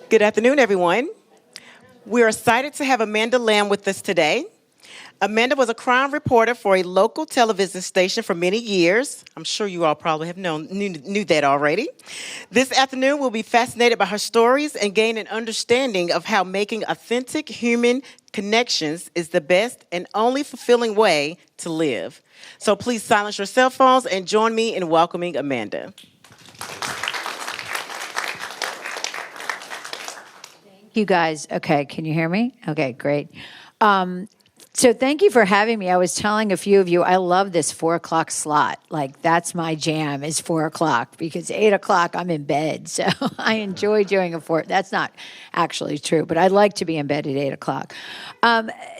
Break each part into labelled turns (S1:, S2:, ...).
S1: Good afternoon, everyone. We're excited to have Amanda Lamb with us today. Amanda was a crime reporter for a local television station for many years. I'm sure you all probably have knew that already. This afternoon, we'll be fascinated by her stories and gain an understanding of how making authentic human connections is the best and only fulfilling way to live. So please silence your cell phones and join me in welcoming Amanda.
S2: You guys, okay, can you hear me? Okay, great. So thank you for having me. I was telling a few of you, I love this 4 o'clock slot. Like, that's my jam is 4 o'clock, because 8 o'clock I'm in bed. So I enjoy doing a 4. That's not actually true, but I like to be in bed at 8 o'clock.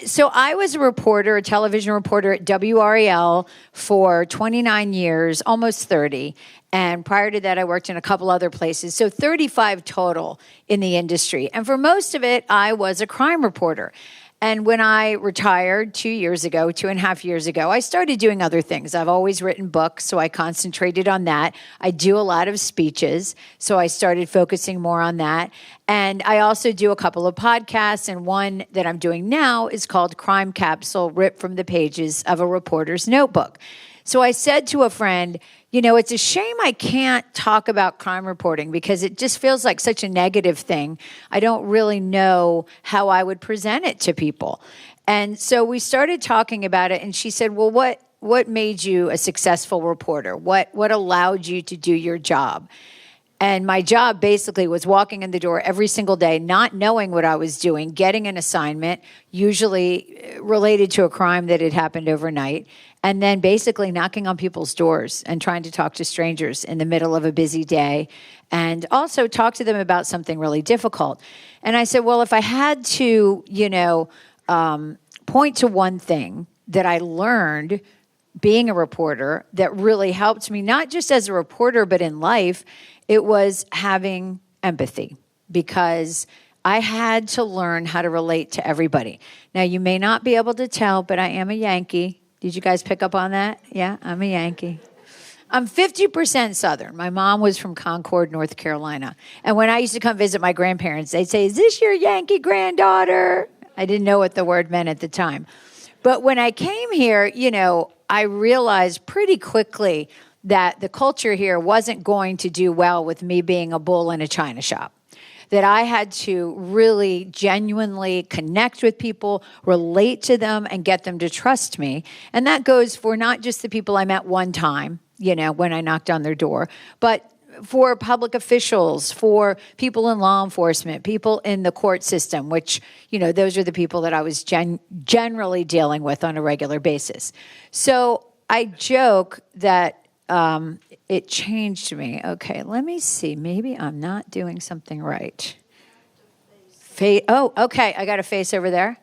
S2: So I was a reporter, a television reporter at WRAL for 29 years, almost 30. And prior to that, I worked in a couple other places. So 35 total in the industry. And for most of it, I was a crime reporter. And when I retired 2.5 years ago, I started doing other things. I've always written books, so I concentrated on that. I do a lot of speeches, so I started focusing more on that. And I also do a couple of podcasts, and one that I'm doing now is called Crime Capsule, ripped from the pages of a reporter's notebook. So I said to a friend, you know, it's a shame I can't talk about crime reporting because it just feels like such a negative thing. I don't really know how I would present it to people. And so we started talking about it, and she said, well, what made you a successful reporter? What allowed you to do your job? And my job basically was walking in the door every single day, not knowing what I was doing, getting an assignment, usually related to a crime that had happened overnight, and then basically knocking on people's doors and trying to talk to strangers in the middle of a busy day, and also talk to them about something really difficult. And I said, well, if I had to, point to one thing that I learned being a reporter that really helped me, not just as a reporter, but in life, it was having empathy, because I had to learn how to relate to everybody. Now, you may not be able to tell, but I am a Yankee. Did you guys pick up on that? Yeah, I'm a Yankee. I'm 50% Southern. My mom was from Concord, North Carolina. And when I used to come visit my grandparents, they'd say, is this your Yankee granddaughter? I didn't know what the word meant at the time. But when I came here, I realized pretty quickly that the culture here wasn't going to do well with me being a bull in a china shop. That I had to really genuinely connect with people, relate to them, and get them to trust me. And that goes for not just the people I met one time, when I knocked on their door, but for public officials, for people in law enforcement, people in the court system, which, those are the people that I was generally dealing with on a regular basis. So I joke that it changed me. Okay, let me see. Maybe I'm not doing something right. Okay. I got a face over there.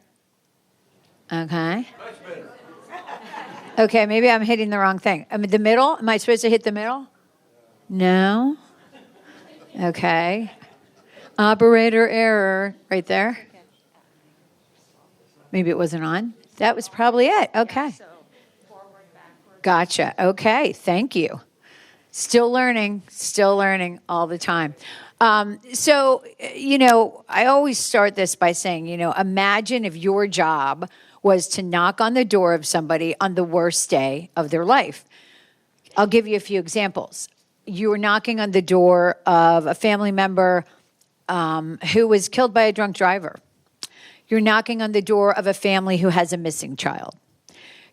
S2: Okay. Okay, maybe I'm hitting the wrong thing. The middle? Am I supposed to hit the middle? No. Okay. Operator error. Right there. Maybe it wasn't on. That was probably it. Okay. Gotcha. Okay. Thank you. Still learning all the time. So, I always start this by saying, imagine if your job was to knock on the door of somebody on the worst day of their life. I'll give you a few examples. You were knocking on the door of a family member who was killed by a drunk driver. You're knocking on the door of a family who has a missing child.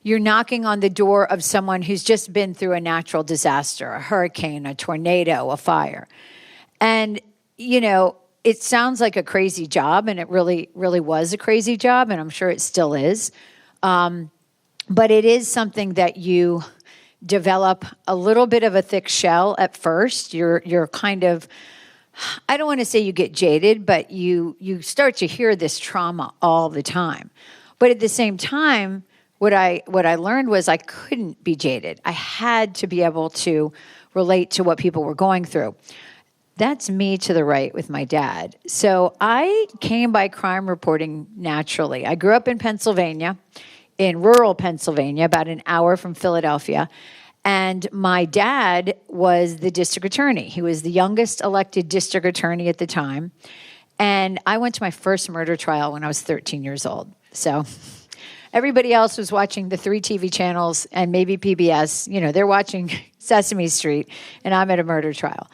S2: You're knocking on the door of someone who's just been through a natural disaster, a hurricane, a tornado, a fire. And, it sounds like a crazy job, and it really, really was a crazy job, and I'm sure it still is. But it is something that you develop a little bit of a thick shell at first. You're kind of, I don't want to say you get jaded, but you start to hear this trauma all the time. But at the same time, what I learned was I couldn't be jaded. I had to be able to relate to what people were going through. That's me to the right with my dad. So I came by crime reporting naturally. I grew up in Pennsylvania, in rural Pennsylvania, about an hour from Philadelphia. And my dad was the district attorney. He was the youngest elected district attorney at the time. And I went to my first murder trial when I was 13 years old. So everybody else was watching the 3 TV channels and maybe PBS. They're watching Sesame Street, and I'm at a murder trial.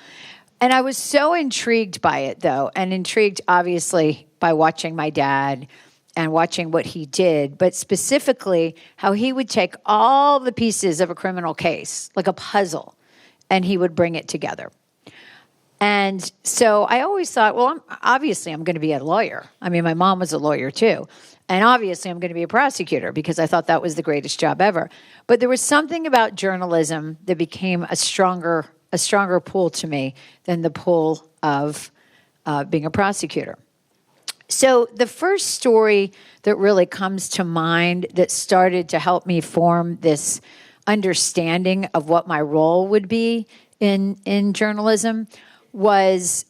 S2: And I was so intrigued by it, though, and intrigued, obviously, by watching my dad and watching what he did, but specifically how he would take all the pieces of a criminal case, like a puzzle, and he would bring it together. And so I always thought, well, I'm going to be a lawyer. I mean, my mom was a lawyer, too. And obviously, I'm going to be a prosecutor because I thought that was the greatest job ever. But there was something about journalism that became a stronger pull to me than the pull of being a prosecutor. So the first story that really comes to mind that started to help me form this understanding of what my role would be in journalism was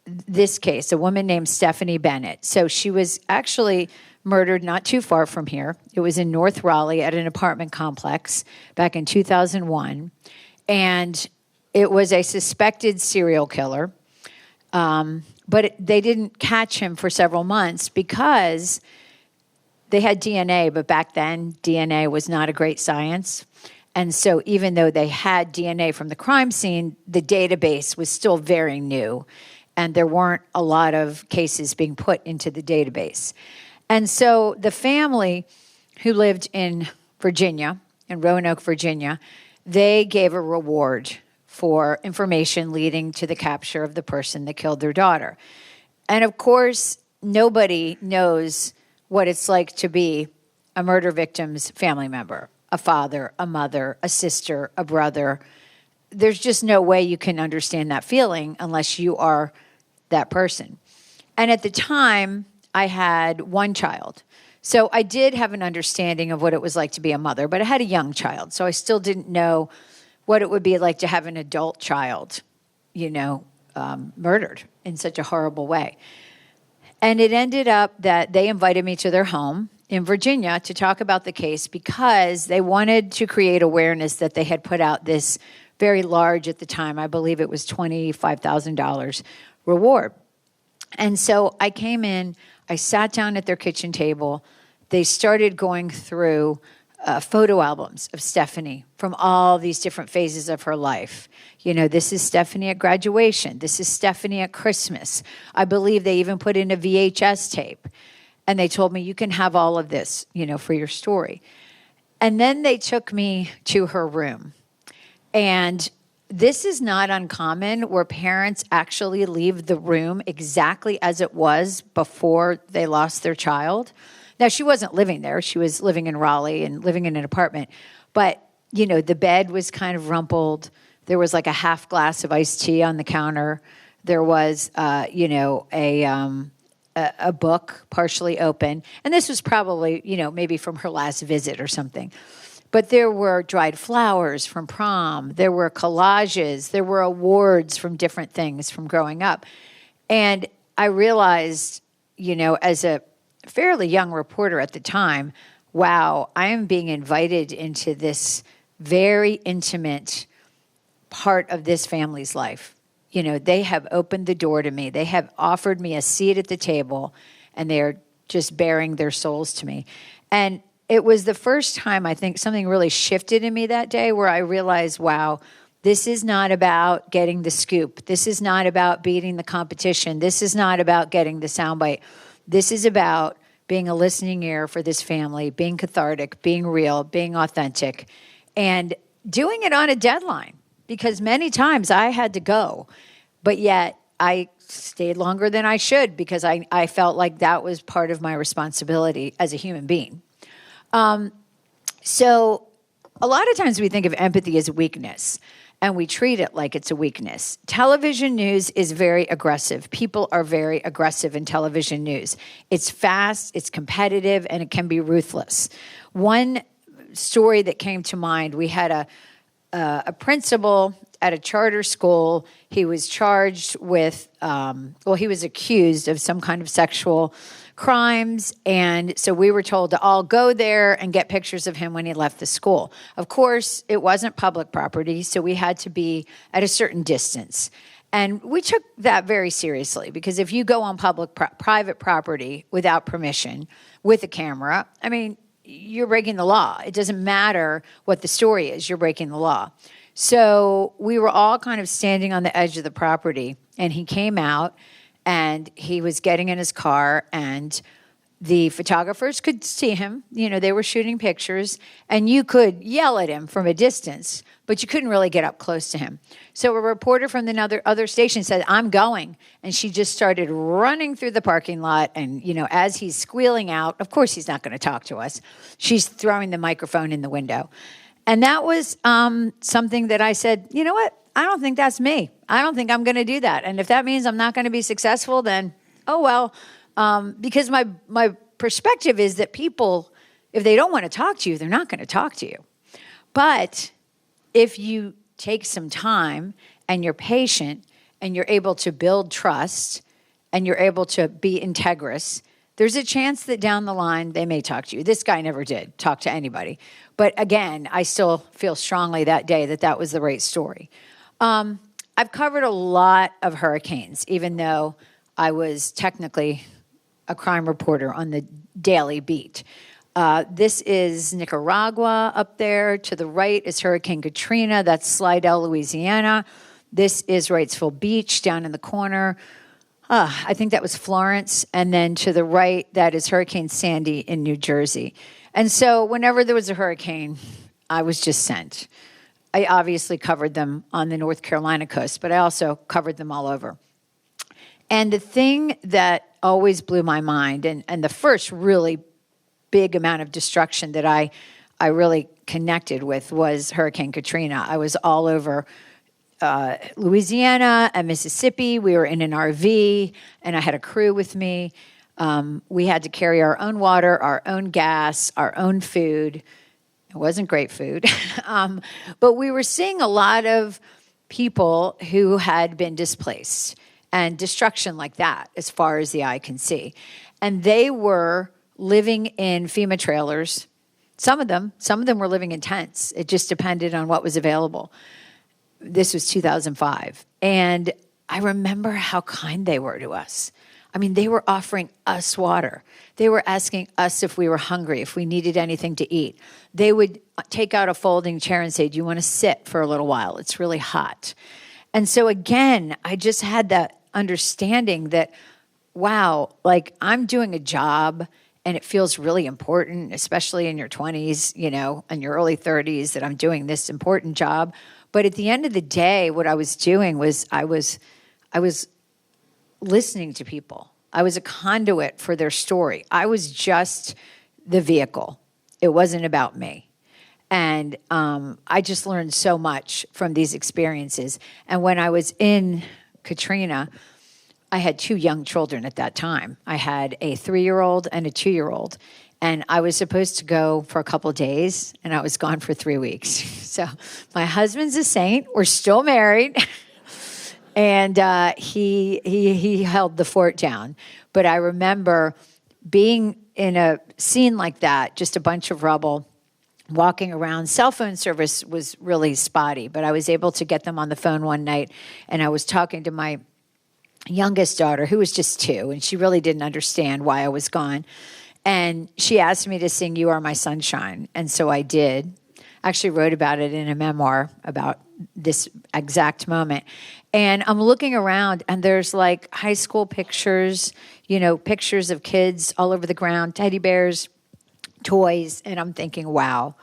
S2: this case, a woman named Stephanie Bennett. So she was actually murdered not too far from here. It was in North Raleigh at an apartment complex back in 2001. And it was a suspected serial killer. But they didn't catch him for several months because they had DNA, but back then DNA was not a great science. And so even though they had DNA from the crime scene, the database was still very new, and there weren't a lot of cases being put into the database. And so the family who lived in Virginia, in Roanoke, Virginia, they gave a reward for information leading to the capture of the person that killed their daughter. And of course, nobody knows what it's like to be a murder victim's family member, a father, a mother, a sister, a brother. There's just no way you can understand that feeling unless you are that person. And at the time, I had one child. So I did have an understanding of what it was like to be a mother, but I had a young child. So I still didn't know what it would be like to have an adult child, murdered in such a horrible way. And it ended up that they invited me to their home in Virginia to talk about the case because they wanted to create awareness that they had put out this very large, at the time, I believe it was $25,000 reward. And so I came in, I sat down at their kitchen table. They started going through photo albums of Stephanie from all these different phases of her life. This is Stephanie at graduation. This is Stephanie at Christmas. I believe they even put in a VHS tape. And they told me, you can have all of this, for your story. And then they took me to her room. And this is not uncommon where parents actually leave the room exactly as it was before they lost their child. Now, she wasn't living there. She was living in Raleigh and living in an apartment. But, the bed was kind of rumpled. There was like a half glass of iced tea on the counter. There was, a book partially open. And this was probably, maybe from her last visit or something. But there were dried flowers from prom. There were collages. There were awards from different things from growing up. And I realized, as a fairly young reporter at the time, wow, I am being invited into this very intimate part of this family's life. They have opened the door to me. They have offered me a seat at the table, and they are just bearing their souls to me. And it was the first time I think something really shifted in me that day where I realized, wow, this is not about getting the scoop. This is not about beating the competition. This is not about getting the soundbite. This is about being a listening ear for this family, being cathartic, being real, being authentic, and doing it on a deadline. Because many times I had to go, but yet I stayed longer than I should because I felt like that was part of my responsibility as a human being. So a lot of times we think of empathy as a weakness and we treat it like it's a weakness. Television news is very aggressive. People are very aggressive in television news. It's fast, it's competitive, and it can be ruthless. One story that came to mind, we had a principal at a charter school. He was charged with, he was accused of some kind of sexual crimes. And so we were told to all go there and get pictures of him when he left the school. Of course, it wasn't public property, so we had to be at a certain distance. And we took that very seriously because if you go on private property without permission with a camera, I mean, you're breaking the law. It doesn't matter what the story is, you're breaking the law. So we were all kind of standing on the edge of the property, and he came out and he was getting in his car, and the photographers could see him. You know, they were shooting pictures, and you could yell at him from a distance, but you couldn't really get up close to him. So a reporter from the other station said, "I'm going." And she just started running through the parking lot. And, you know, as he's squealing out, of course he's not going to talk to us, she's throwing the microphone in the window. And that was something that I said, you know what? I don't think that's me. I don't think I'm going to do that. And if that means I'm not going to be successful, then, oh, well, because my perspective is that people, if they don't want to talk to you, they're not going to talk to you. But if you take some time and you're patient and you're able to build trust and you're able to be integrous, there's a chance that down the line they may talk to you. This guy never did talk to anybody. But again, I still feel strongly that day that that was the right story. I've covered a lot of hurricanes, even though I was technically a crime reporter on the daily beat. This is Nicaragua up there. To the right is Hurricane Katrina. That's Slidell, Louisiana. This is Wrightsville Beach down in the corner. I think that was Florence. And then to the right, that is Hurricane Sandy in New Jersey. And so whenever there was a hurricane, I was just sent. I obviously covered them on the North Carolina coast, but I also covered them all over. And the thing that always blew my mind, and the first really big amount of destruction that I really connected with was Hurricane Katrina. I was all over Louisiana and Mississippi. We were in an RV, and I had a crew with me. We had to carry our own water, our own gas, our own food. It wasn't great food. But we were seeing a lot of people who had been displaced and destruction like that as far as the eye can see. And they were living in FEMA trailers. Some of them were living in tents. It just depended on what was available. This was 2005. And I remember how kind they were to us. I mean, they were offering us water. They were asking us if we were hungry, if we needed anything to eat. They would take out a folding chair and say, "Do you want to sit for a little while? It's really hot." And so again, I just had that understanding that, wow, like I'm doing a job and it feels really important, especially in your 20s, you know, and your early 30s, that I'm doing this important job. But at the end of the day, what I was doing was I was listening to people. I was a conduit for their story. I was just the vehicle. It wasn't about me. And I just learned so much from these experiences. And when I was in Katrina, I had 2 young children at that time. I had a 3-year-old and a 2-year-old. And I was supposed to go for a couple of days, and I was gone for 3 weeks. So my husband's a saint. We're still married. And he held the fort down. But I remember being in a scene like that, just a bunch of rubble, walking around. Cell phone service was really spotty, but I was able to get them on the phone one night, and I was talking to my youngest daughter, who was just 2, and she really didn't understand why I was gone. And she asked me to sing You Are My Sunshine. And so I did. Actually wrote about it in a memoir about this exact moment. And I'm looking around and there's like high school pictures, pictures of kids all over the ground, teddy bears, toys. And I'm thinking, wow,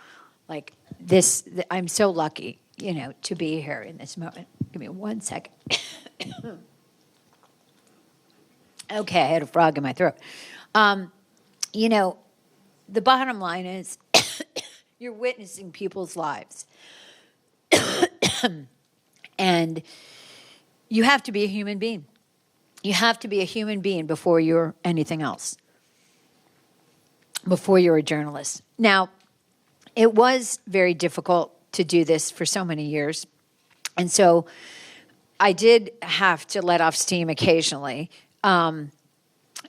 S2: like I'm so lucky, to be here in this moment. Give me 1 second. Okay, I had a frog in my throat. The bottom line is you're witnessing people's lives. And you have to be a human being. You have to be a human being before you're anything else, before you're a journalist. Now, it was very difficult to do this for so many years. And so I did have to let off steam occasionally.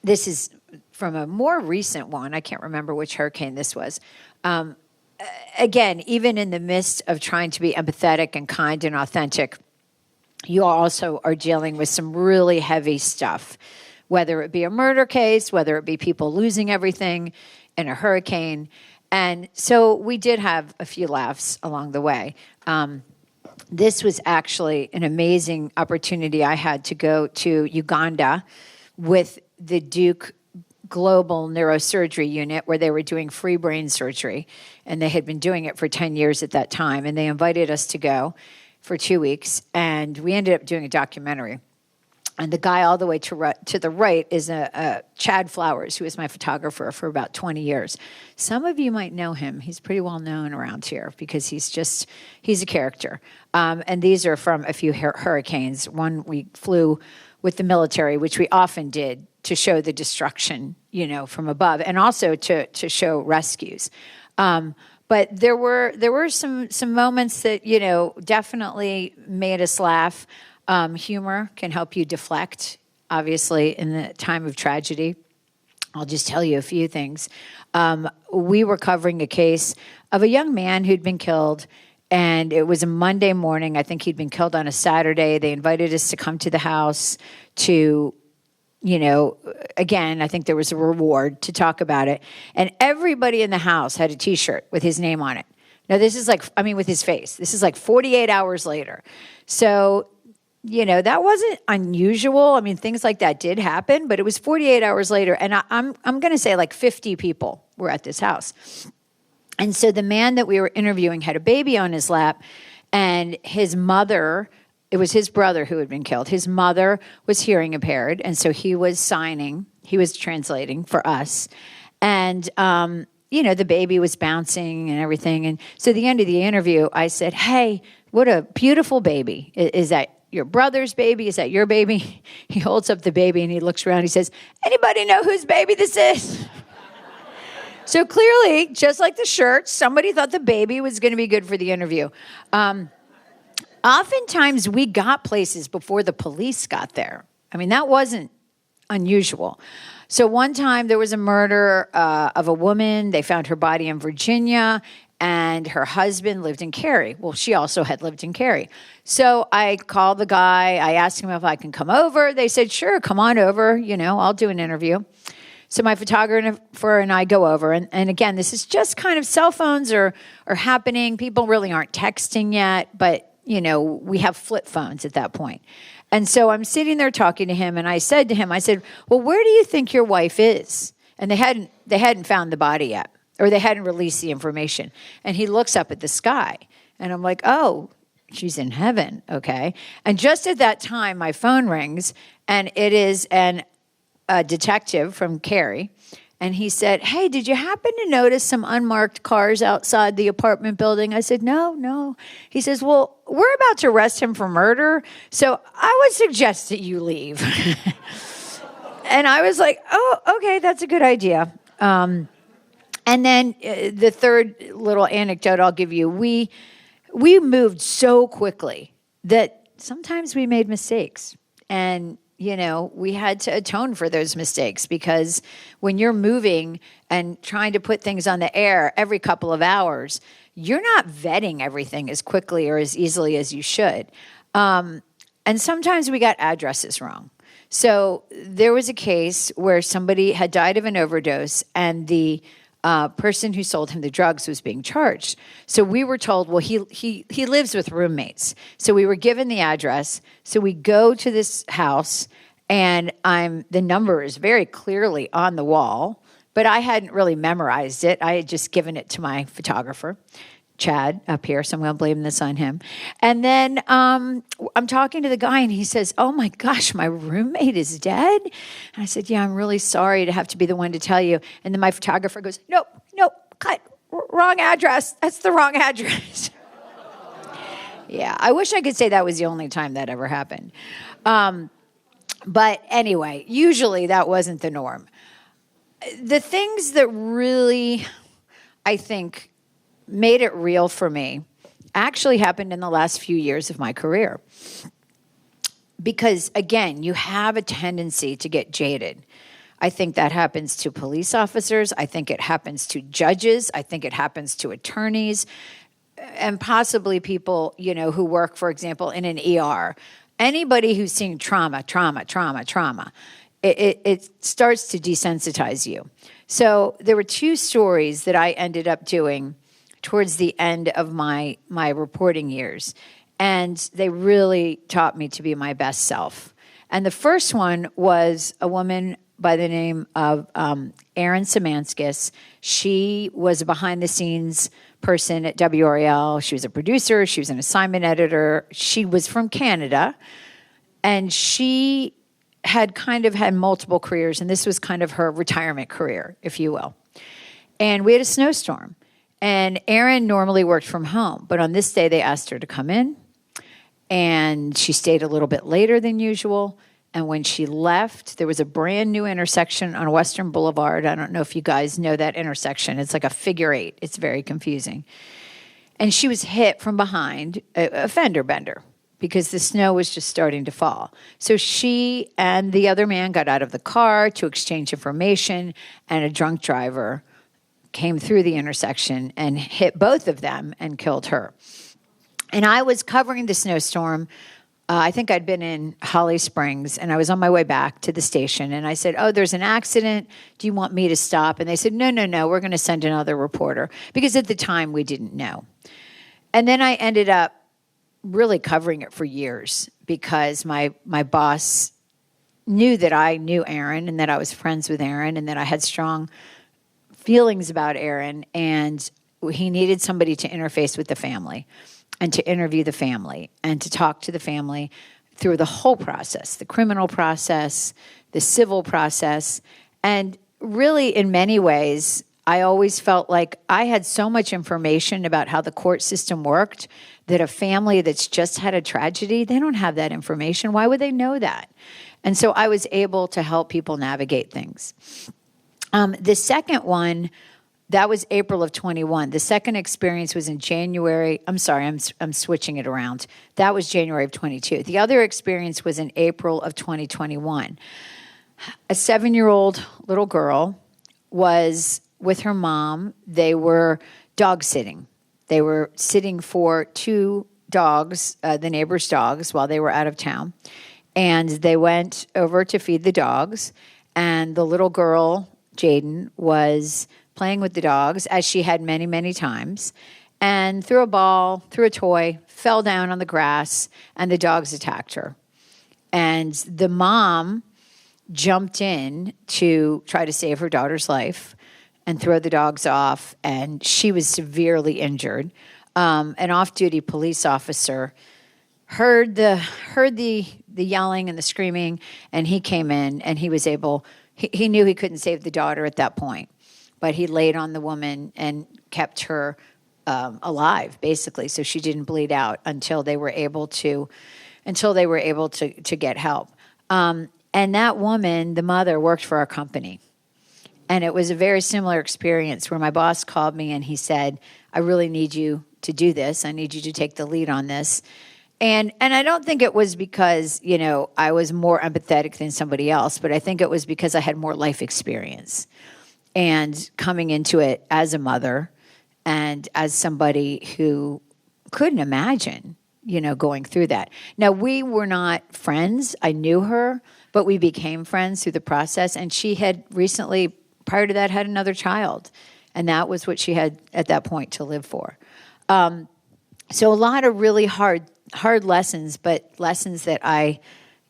S2: This is from a more recent one. I can't remember which hurricane this was. Again, even in the midst of trying to be empathetic and kind and authentic, you also are dealing with some really heavy stuff, whether it be a murder case, whether it be people losing everything in a hurricane. And so we did have a few laughs along the way. This was actually an amazing opportunity I had to go to Uganda with the Duke Global Neurosurgery Unit, where they were doing free brain surgery, and they had been doing it for 10 years at that time, and they invited us to go for 2 weeks, and we ended up doing a documentary. And the guy all the way to the right is a Chad Flowers, who was my photographer for about 20 years. Some of you might know him. He's pretty well known around here because he's a character. And these are from a few hurricanes. One we flew with the military, which we often did, to show the destruction, from above, and also to show rescues. But there were some moments that, definitely made us laugh. Humor can help you deflect, obviously, in the time of tragedy. I'll just tell you a few things. We were covering a case of a young man who'd been killed, and it was a Monday morning. I think he'd been killed on a Saturday. They invited us to come to the house to, again, I think there was a reward to talk about it. And everybody in the house had a T-shirt with his name on it. Now, this is with his face. This is 48 hours later. So, that wasn't unusual. I mean, things like that did happen, but it was 48 hours later. And I'm going to say 50 people were at this house. And so the man that we were interviewing had a baby on his lap, and his mother, it was his brother who had been killed. His mother was hearing impaired, and so he was translating for us. And, the baby was bouncing and everything. And so at the end of the interview, I said, "Hey, what a beautiful baby. Is that your brother's baby? Is that your baby?" He holds up the baby and he looks around. He says, "Anybody know whose baby this is?" So clearly, just like the shirt, somebody thought the baby was going to be good for the interview. Oftentimes, we got places before the police got there. I mean, that wasn't unusual. So one time there was a murder of a woman. They found her body in Virginia, and her husband lived in Cary. Well, she also had lived in Cary. So I called the guy. I asked him if I can come over. They said, "Sure, come on over. I'll do an interview." So my photographer and I go over. And again, this is just kind of cell phones are happening. People really aren't texting yet, but, we have flip phones at that point. And so I'm sitting there talking to him, and I said to him, "Well, where do you think your wife is?" And they hadn't found the body yet, or they hadn't released the information. And he looks up at the sky, and I'm like, "Oh, she's in heaven." Okay. And just at that time, my phone rings, and it is a detective from Cary, and he said, "Hey, did you happen to notice some unmarked cars outside the apartment building?" I said, No. He says, "Well, we're about to arrest him for murder, so I would suggest that you leave." And I was like, "Oh, okay, that's a good idea." And then the third little anecdote I'll give you, we moved so quickly that sometimes we made mistakes, and we had to atone for those mistakes, because when you're moving and trying to put things on the air every couple of hours, you're not vetting everything as quickly or as easily as you should. And sometimes we got addresses wrong. So there was a case where somebody had died of an overdose, and the person who sold him the drugs was being charged. So we were told, well, he lives with roommates. So we were given the address. So we go to this house, and the number is very clearly on the wall, but I hadn't really memorized it. I had just given it to my photographer, Chad, up here, so I'm going to blame this on him. And then I'm talking to the guy, and he says, oh my gosh, my roommate is dead? And I said, yeah, I'm really sorry to have to be the one to tell you. And then my photographer goes, nope, cut, wrong address. That's the wrong address. Yeah, I wish I could say that was the only time that ever happened. But anyway, usually that wasn't the norm. The things that really, I think, made it real for me actually happened in the last few years of my career. Because again, you have a tendency to get jaded. I think that happens to police officers. I think it happens to judges. I think it happens to attorneys and possibly people, who work, for example, in an ER. Anybody who's seeing trauma, it starts to desensitize you. So there were two stories that I ended up doing towards the end of my reporting years. And they really taught me to be my best self. And the first one was a woman by the name of Erin Szymanskis. She was a behind-the-scenes person at WRAL. She was a producer. She was an assignment editor. She was from Canada. And she had kind of had multiple careers. And this was kind of her retirement career, if you will. And we had a snowstorm. And Erin normally worked from home, but on this day they asked her to come in, and she stayed a little bit later than usual. And when she left, there was a brand new intersection on Western Boulevard. I don't know if you guys know that intersection. It's like a figure eight. It's very confusing. And she was hit from behind, a fender bender, because the snow was just starting to fall. So she and the other man got out of the car to exchange information, and a drunk driver came through the intersection and hit both of them and killed her. And I was covering the snowstorm. I think I'd been in Holly Springs, and I was on my way back to the station. And I said, oh, there's an accident. Do you want me to stop? And they said, no, we're going to send another reporter. Because at the time, we didn't know. And then I ended up really covering it for years because my boss knew that I knew Erin and that I was friends with Erin and that I had strong feelings about Erin, and he needed somebody to interface with the family and to interview the family and to talk to the family through the whole process, the criminal process, the civil process. And really, in many ways, I always felt like I had so much information about how the court system worked that a family that's just had a tragedy, they don't have that information. Why would they know that? And so I was able to help people navigate things. The second one, that was April of 21. The second experience was in January. I'm sorry, I'm switching it around. That was January of 22. The other experience was in April of 2021. A 7-year-old little girl was with her mom. They were dog sitting. They were sitting for 2 dogs, the neighbor's dogs, while they were out of town. And they went over to feed the dogs, and the little girl, Jaden, was playing with the dogs, as she had many, many times, and threw a toy, fell down on the grass, and the dogs attacked her. And the mom jumped in to try to save her daughter's life and throw the dogs off, and she was severely injured. An off-duty police officer heard the yelling and the screaming, and he came in, and he was able. He knew he couldn't save the daughter at that point, but he laid on the woman and kept her alive, basically, so she didn't bleed out until they were able to get help. And that woman, the mother, worked for our company. And it was a very similar experience where my boss called me and he said, I really need you to do this. I need you to take the lead on this. And I don't think it was because, I was more empathetic than somebody else, but I think it was because I had more life experience. And coming into it as a mother and as somebody who couldn't imagine, going through that. Now, we were not friends. I knew her, but we became friends through the process. And she had recently, prior to that, had another child. And that was what she had at that point to live for. So a lot of really hard lessons, but lessons that I,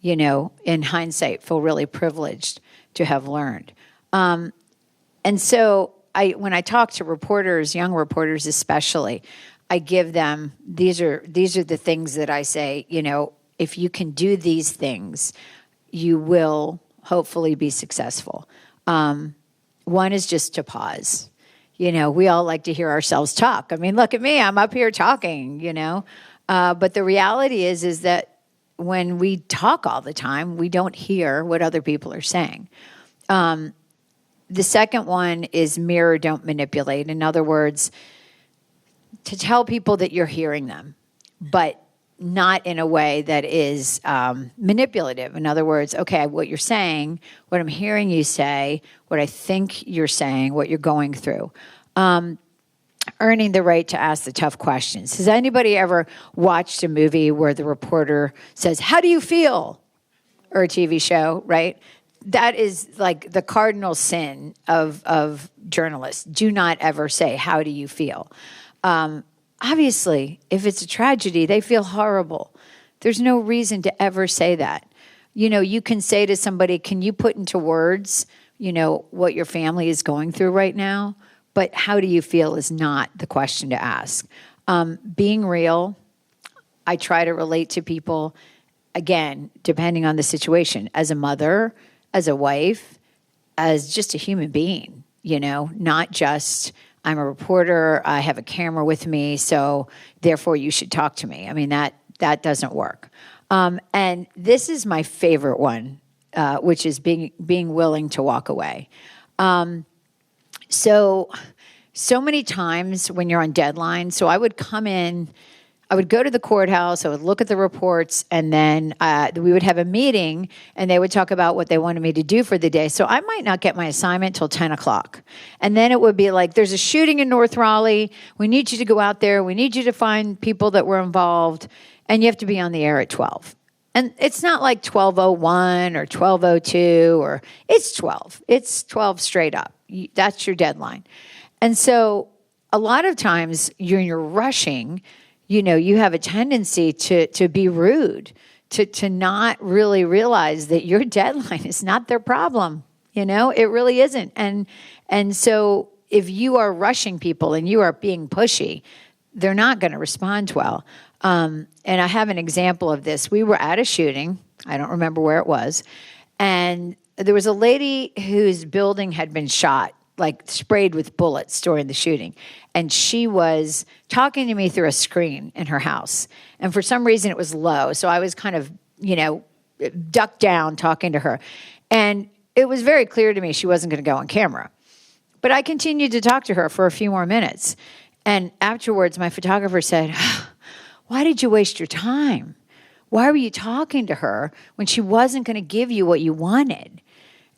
S2: in hindsight, feel really privileged to have learned. And so when I talk to reporters, young reporters especially, I give them, these are the things that I say, if you can do these things, you will hopefully be successful. One is just to pause. We all like to hear ourselves talk. I mean, look at me, I'm up here talking, but the reality is that when we talk all the time, we don't hear what other people are saying. The second one is mirror, don't manipulate. In other words, to tell people that you're hearing them, but not in a way that is manipulative. In other words, okay, what you're saying, what I'm hearing you say, what I think you're saying, what you're going through. Earning the right to ask the tough questions. Has anybody ever watched a movie where the reporter says, "How do you feel?" Or a TV show, right? That is like the cardinal sin of journalists. Do not ever say, "How do you feel?" Obviously, if it's a tragedy, they feel horrible. There's no reason to ever say that. You can say to somebody, "Can you put into words, what your family is going through right now?" But how do you feel is not the question to ask. Being real, I try to relate to people, again, depending on the situation, as a mother, as a wife, as just a human being, not just, I'm a reporter, I have a camera with me, so therefore you should talk to me. I mean, that doesn't work. And this is my favorite one, which is being willing to walk away. So many times when you're on deadline, so I would come in, I would go to the courthouse, I would look at the reports, and then we would have a meeting, and they would talk about what they wanted me to do for the day. So I might not get my assignment till 10 o'clock. And then it would be like, there's a shooting in North Raleigh. We need you to go out there. We need you to find people that were involved, and you have to be on the air at 12. And it's not like 12:01 or 12:02, or it's 12. It's 12 straight up. That's your deadline. And so a lot of times you're rushing, you have a tendency to be rude, to not really realize that your deadline is not their problem. It really isn't. And so if you are rushing people and you are being pushy, they're not going to respond well. And I have an example of this. We were at a shooting. I don't remember where it was. And there was a lady whose building had been shot, like sprayed with bullets during the shooting. And she was talking to me through a screen in her house. And for some reason it was low. So I was kind of, ducked down talking to her. And it was very clear to me she wasn't going to go on camera. But I continued to talk to her for a few more minutes. And afterwards, my photographer said, "Why did you waste your time? Why were you talking to her when she wasn't going to give you what you wanted?"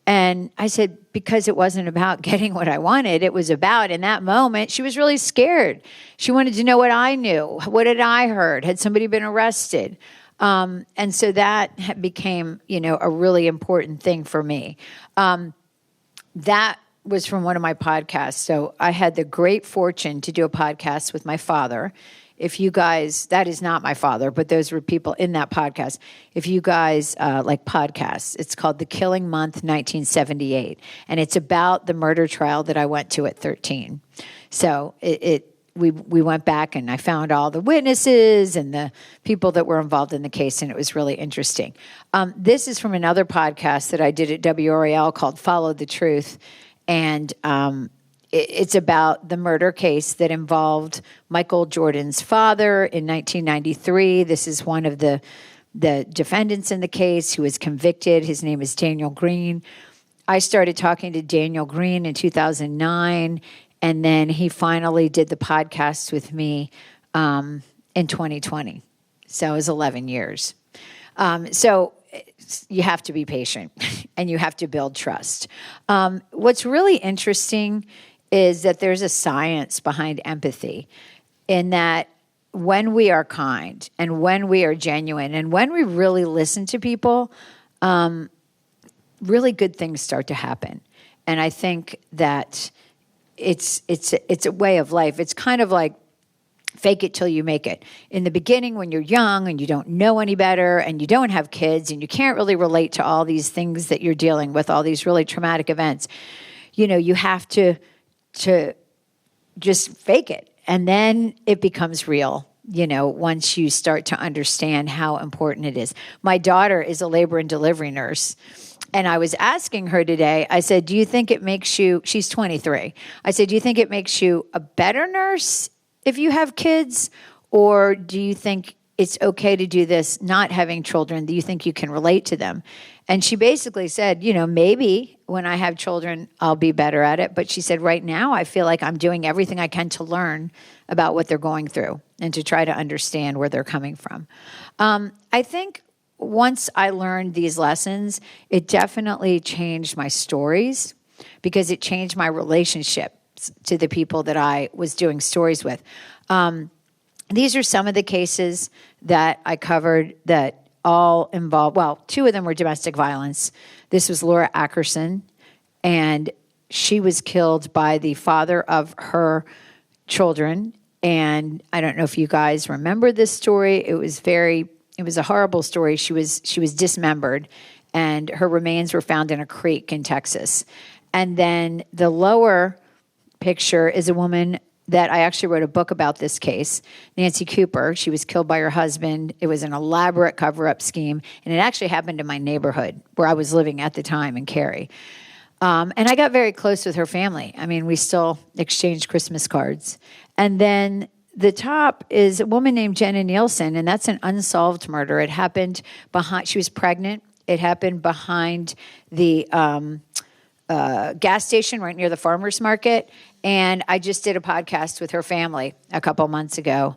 S2: And I said, because it wasn't about getting what I wanted. It was about, in that moment, she was really scared. She wanted to know what I knew. What had I heard? Had somebody been arrested? And so that became, a really important thing for me. That was from one of my podcasts. So I had the great fortune to do a podcast with my father. If you guys, that is not my father, but those were people in that podcast. If you guys like podcasts, it's called The Killing Month 1978. And it's about the murder trial that I went to at 13. So we went back and I found all the witnesses and the people that were involved in the case, and it was really interesting. This is from another podcast that I did at WRAL called Follow the Truth. And it's about the murder case that involved Michael Jordan's father in 1993. This is one of the defendants in the case who was convicted. His name is Daniel Green. I started talking to Daniel Green in 2009, and then he finally did the podcast with me in 2020. So it was 11 years. So you have to be patient, and you have to build trust. What's really interesting is that there's a science behind empathy, in that when we are kind and when we are genuine and when we really listen to people, really good things start to happen. And I think that it's a way of life. It's kind of like fake it till you make it. In the beginning, when you're young and you don't know any better and you don't have kids and you can't really relate to all these things that you're dealing with, all these really traumatic events, you have to just fake it. And then it becomes real, once you start to understand how important it is. My daughter is a labor and delivery nurse. And I was asking her today, I said, do you think it makes you, she's 23. I said, do you think it makes you a better nurse if you have kids? Or do you think it's okay to do this not having children? Do you think you can relate to them? And she basically said, maybe when I have children, I'll be better at it. But she said, right now, I feel like I'm doing everything I can to learn about what they're going through and to try to understand where they're coming from. I think once I learned these lessons, it definitely changed my stories because it changed my relationships to the people that I was doing stories with. These are some of the cases that I covered that all involved, well, two of them were domestic violence. This was Laura Ackerson, and she was killed by the father of her children. And I don't know if you guys remember this story. It was a horrible story. She was dismembered, and her remains were found in a creek in Texas. And then the lower picture is a woman that I actually wrote a book about this case, Nancy Cooper. She was killed by her husband. It was an elaborate cover-up scheme, and it actually happened in my neighborhood where I was living at the time in Cary. And I got very close with her family. I mean, we still exchanged Christmas cards. And then the top is a woman named Jenna Nielsen, and that's an unsolved murder. It happened she was pregnant. It happened behind the gas station right near the farmer's market. And I just did a podcast with her family a couple months ago,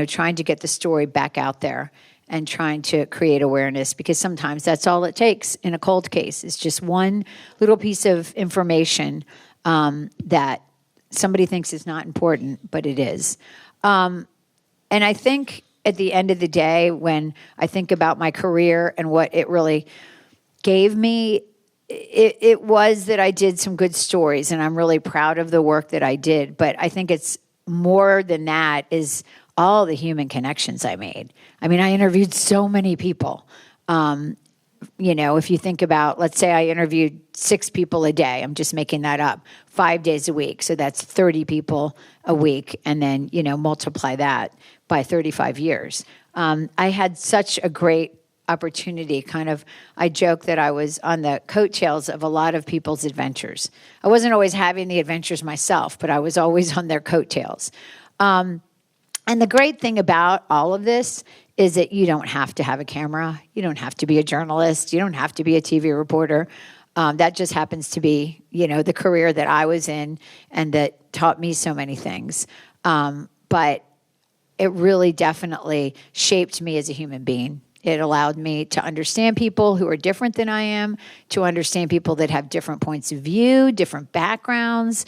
S2: trying to get the story back out there and trying to create awareness, because sometimes that's all it takes in a cold case. It's just one little piece of information that somebody thinks is not important, but it is. And I think at the end of the day, when I think about my career and what it really gave me, it was that I did some good stories, and I'm really proud of the work that I did. But I think it's more than that is all the human connections I made. I mean, I interviewed so many people. If you think about, let's say I interviewed 6 people a day, I'm just making that up, 5 days a week. So that's 30 people a week. And then, multiply that by 35 years. I had such a great opportunity. I joke that I was on the coattails of a lot of people's adventures. I wasn't always having the adventures myself, but I was always on their coattails. And the great thing about all of this is that you don't have to have a camera. You don't have to be a journalist. You don't have to be a TV reporter. That just happens to be, the career that I was in and that taught me so many things. But it really definitely shaped me as a human being. It allowed me to understand people who are different than I am, to understand people that have different points of view, different backgrounds,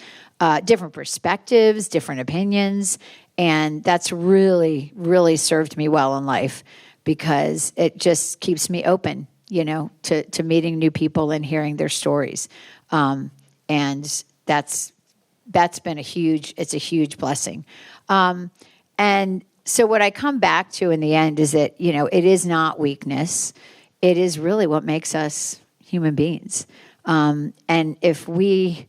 S2: different perspectives, different opinions. And that's really, really served me well in life, because it just keeps me open, to meeting new people and hearing their stories. And that's been a huge blessing. And so what I come back to in the end is that, it is not weakness. It is really what makes us human beings. And if we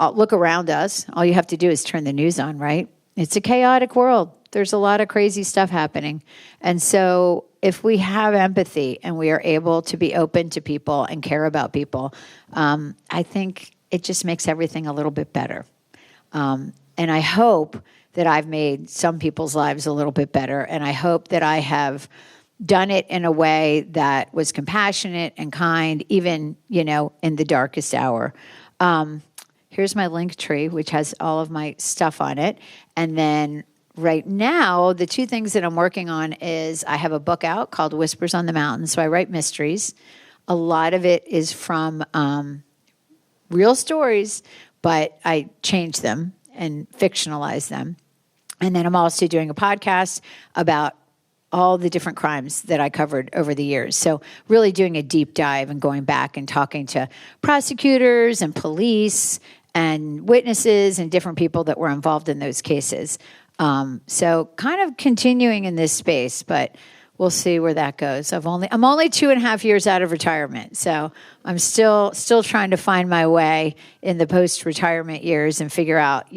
S2: look around us, all you have to do is turn the news on, right? It's a chaotic world. There's a lot of crazy stuff happening. And so if we have empathy and we are able to be open to people and care about people, I think it just makes everything a little bit better. And I hope that I've made some people's lives a little bit better. And I hope that I have done it in a way that was compassionate and kind, even, in the darkest hour. Here's my link tree, which has all of my stuff on it. And then right now, the 2 things that I'm working on is I have a book out called Whispers on the Mountain. So I write mysteries. A lot of it is from real stories, but I change them and fictionalize them. And then I'm also doing a podcast about all the different crimes that I covered over the years. So really doing a deep dive and going back and talking to prosecutors and police and witnesses and different people that were involved in those cases. So kind of continuing in this space, but we'll see where that goes. I'm only 2.5 years out of retirement, so I'm still trying to find my way in the post-retirement years and figure out,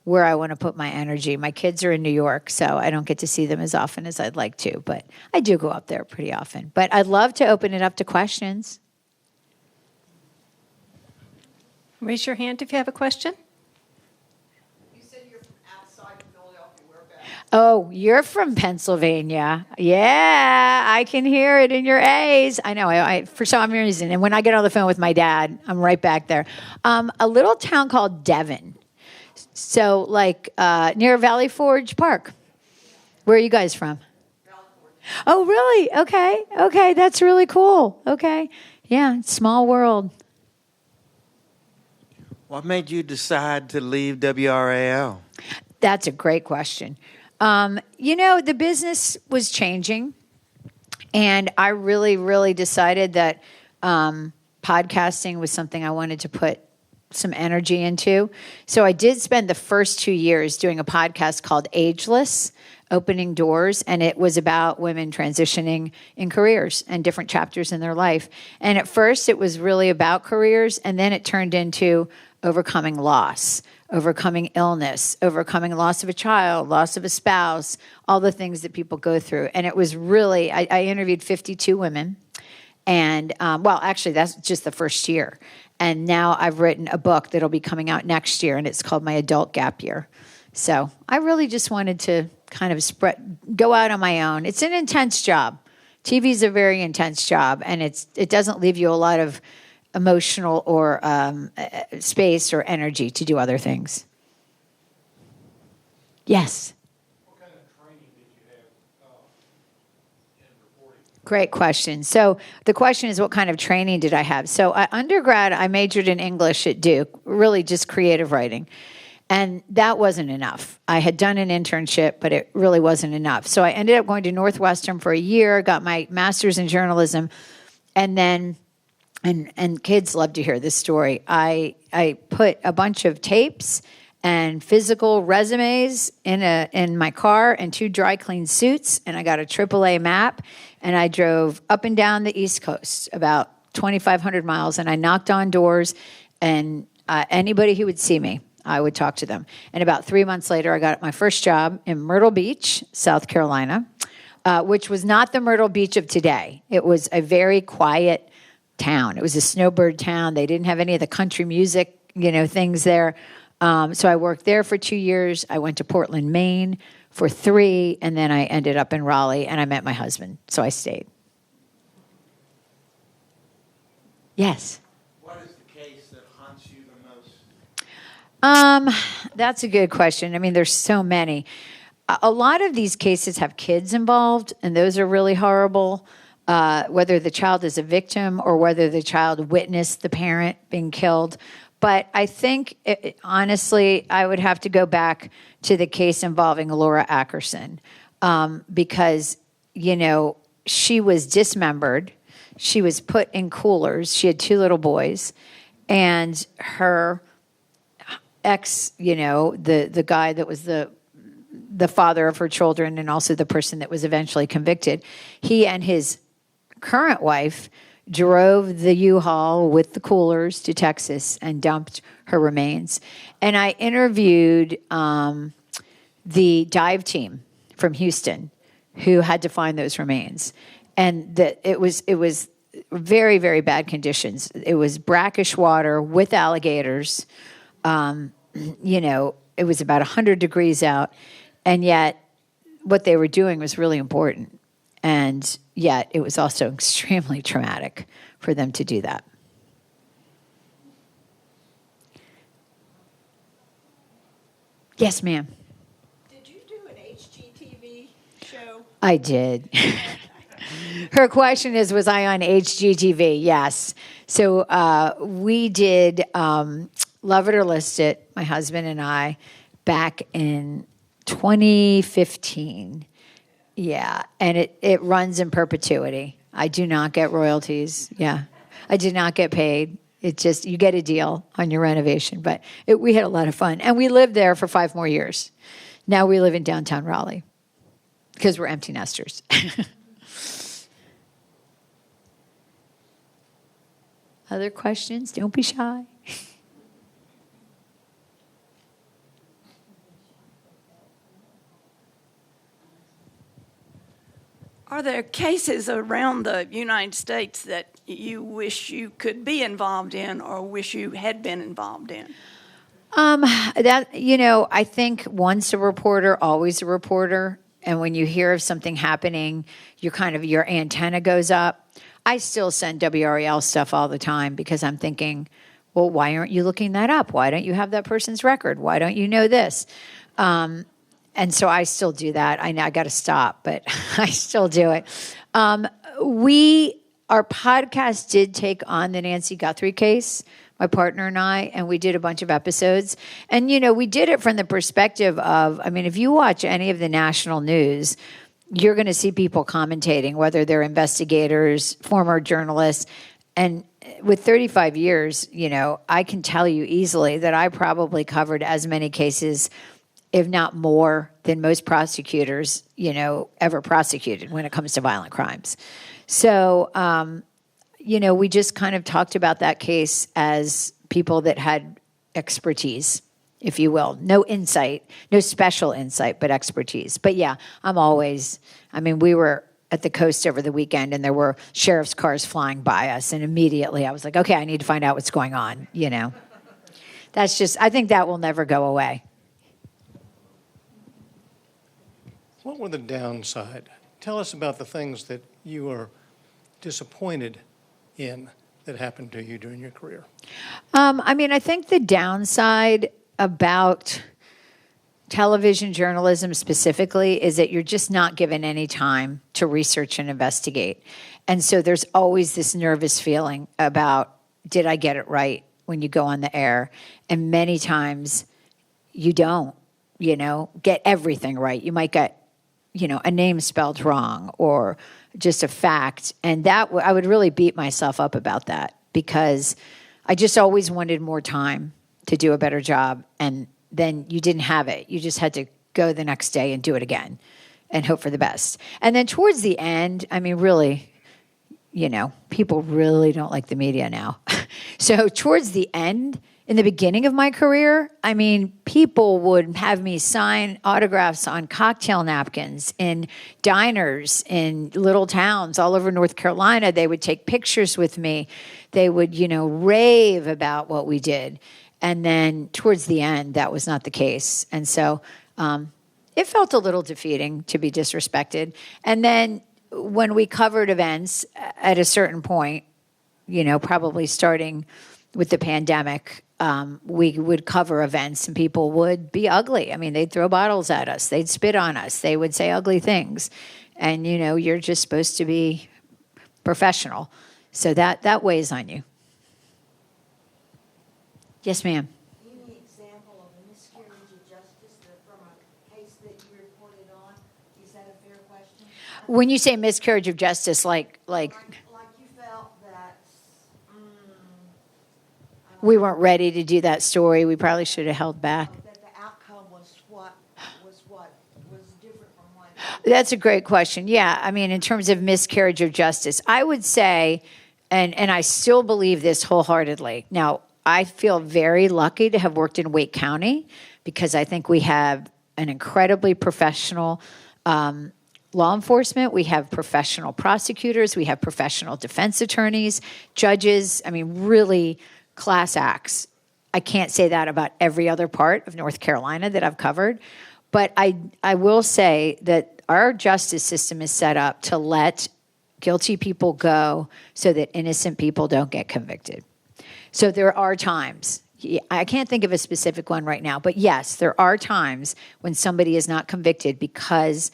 S2: where I want to put my energy. My kids are in New York, so I don't get to see them as often as I'd like to, but I do go up there pretty often. But I'd love to open it up to questions.
S3: Raise your hand if you have a question.
S1: You said you're from outside of Philadelphia. Whereabouts?
S2: Oh, you're from Pennsylvania. Yeah, I can hear it in your A's. I know, I for some reason. And when I get on the phone with my dad, I'm right back there. A little town called Devon. So, near Valley Forge Park. Where are you guys from?
S1: Valley Forge.
S2: Oh, really? Okay, that's really cool. Okay, yeah, small world.
S4: What made you decide to leave WRAL?
S2: That's a great question. The business was changing, and I really, really decided that podcasting was something I wanted to put some energy into. So I did spend the first 2 years doing a podcast called Ageless, Opening Doors, and it was about women transitioning in careers and different chapters in their life. And at first it was really about careers, and then it turned into overcoming loss, overcoming illness, overcoming loss of a child, loss of a spouse, all the things that people go through. And it was really, I interviewed 52 women. And, actually, that's just the first year. And now I've written a book that'll be coming out next year, and it's called My Adult Gap Year. So I really just wanted to kind of go out on my own. It's an intense job. TV is a very intense job, and it doesn't leave you a lot of emotional or space or energy to do other things. Yes.
S5: What kind of training did you have in reporting?
S2: Great question. So the question is, what kind of training did I have? So undergrad, I majored in English at Duke, really just creative writing. And that wasn't enough. I had done an internship, but it really wasn't enough. So I ended up going to Northwestern for a year, got my master's in journalism, and then, and kids love to hear this story, I put a bunch of tapes and physical resumes in my car and 2 dry clean suits, and I got a AAA map, and I drove up and down the East Coast about 2,500 miles, and I knocked on doors, and anybody who would see me, I would talk to them. And about 3 months later, I got my first job in Myrtle Beach, South Carolina, which was not the Myrtle Beach of today. It was a very quiet town. It was a snowbird town. They didn't have any of the country music, things there. So I worked there for 2 years. I went to Portland, Maine for 3, and then I ended up in Raleigh, and I met my husband, so I stayed. Yes?
S4: What is the case that haunts you the most?
S2: That's a good question. I mean, there's so many. A lot of these cases have kids involved, and those are really horrible, whether the child is a victim or whether the child witnessed the parent being killed. But I think, honestly, I would have to go back to the case involving Laura Ackerson because, she was dismembered. She was put in coolers. She had 2 little boys. And her ex, the guy that was the father of her children and also the person that was eventually convicted, he and his current wife drove the U-Haul with the coolers to Texas and dumped her remains. And I interviewed the dive team from Houston who had to find those remains. And that it was very, very bad conditions. It was brackish water with alligators. It was about 100 degrees out. And yet what they were doing was really important. And yet it was also extremely traumatic for them to do that. Yes, ma'am.
S6: Did you do an HGTV show?
S2: I did. Her question is, was I on HGTV? Yes. So we did Love It or List It, my husband and I, back in 2015. Yeah, and it runs in perpetuity. I do not get royalties. Yeah, I did not get paid. It just, you get a deal on your renovation. But we had a lot of fun. And we lived there for 5 more years. Now we live in downtown Raleigh because we're empty nesters. Other questions? Don't be shy.
S6: Are there cases around the United States that you wish you could be involved in or wish you had been involved in?
S2: I think once a reporter, always a reporter. And when you hear of something happening, your antenna goes up. I still send WRAL stuff all the time because I'm thinking, well, why aren't you looking that up? Why don't you have that person's record? Why don't you know this? And so I still do that. I got to stop, but I still do it. Our podcast did take on the Nancy Guthrie case, my partner and I, and we did a bunch of episodes. And, we did it from the perspective of, if you watch any of the national news, you're going to see people commentating, whether they're investigators, former journalists. And with 35 years, I can tell you easily that I probably covered as many cases, if not more, than most prosecutors, ever prosecuted when it comes to violent crimes. So, we just kind of talked about that case as people that had expertise, if you will. No insight, no special insight, but expertise. But yeah, we were at the coast over the weekend and there were sheriff's cars flying by us. And immediately I was like, okay, I need to find out what's going on, I think that will never go away.
S7: What were the downside? Tell us about the things that you were disappointed in that happened to you during your career.
S2: I think the downside about television journalism specifically is that you're just not given any time to research and investigate. And so there's always this nervous feeling about, did I get it right when you go on the air? And many times you don't, get everything right. You might get a name spelled wrong or just a fact. And that I would really beat myself up about that because I just always wanted more time to do a better job. And then you didn't have it. You just had to go the next day and do it again and hope for the best. And then towards the end, really, people really don't like the media now. So towards the end, in the beginning of my career, people would have me sign autographs on cocktail napkins in diners in little towns all over North Carolina. They would take pictures with me. They would, rave about what we did. And then towards the end, that was not the case. And so it felt a little defeating to be disrespected. And then when we covered events at a certain point, probably starting with the pandemic, we would cover events and people would be ugly. They'd throw bottles at us. They'd spit on us. They would say ugly things. And, you're just supposed to be professional. So that weighs on you. Yes, ma'am.
S6: Any example of a miscarriage of justice from a case that you reported on? Is that a fair question?
S2: When you say miscarriage of justice, like
S6: Like you felt that
S2: we weren't ready to do that story, we probably should have held back.
S6: that the outcome was what was different from what.
S2: That's a great question. Yeah, in terms of miscarriage of justice, I would say, and I still believe this wholeheartedly. Now, I feel very lucky to have worked in Wake County because I think we have an incredibly professional law enforcement. We have professional prosecutors. We have professional defense attorneys, judges. Really class acts. I can't say that about every other part of North Carolina that I've covered. But I will say that our justice system is set up to let guilty people go so that innocent people don't get convicted. So there are times, I can't think of a specific one right now, but yes, there are times when somebody is not convicted because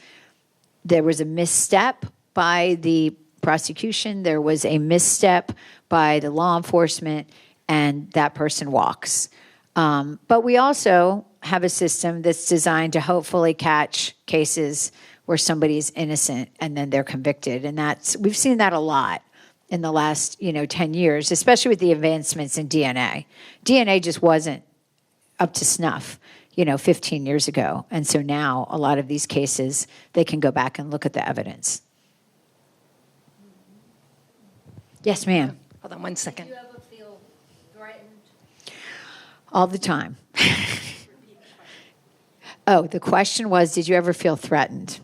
S2: there was a misstep by the prosecution, there was a misstep by the law enforcement, and that person walks. But we also, have a system that's designed to hopefully catch cases where somebody is innocent and then they're convicted. And we've seen that a lot in the last, 10 years, especially with the advancements in DNA. DNA just wasn't up to snuff, 15 years ago. And so now a lot of these cases, they can go back and look at the evidence. Yes, ma'am.
S3: Hold on one second.
S2: All the time. Oh, the question was, did you ever feel threatened?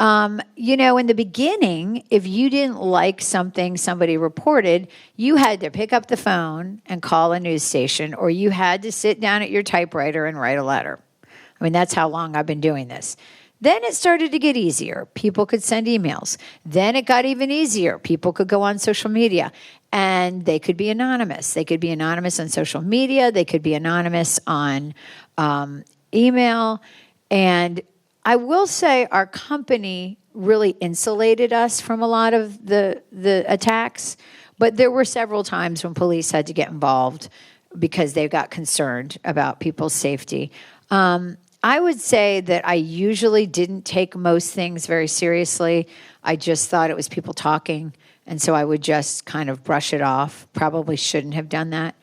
S2: In the beginning, if you didn't like something somebody reported, you had to pick up the phone and call a news station, or you had to sit down at your typewriter and write a letter. I mean, that's how long I've been doing this. Then it started to get easier. People could send emails. Then it got even easier. People could go on social media and they could be anonymous. They could be anonymous on social media. They could be anonymous on email. And I will say our company really insulated us from a lot of the attacks, but there were several times when police had to get involved because they got concerned about people's safety. I would say that I usually didn't take most things very seriously. I just thought it was people talking, and so I would just kind of brush it off. Probably shouldn't have done that.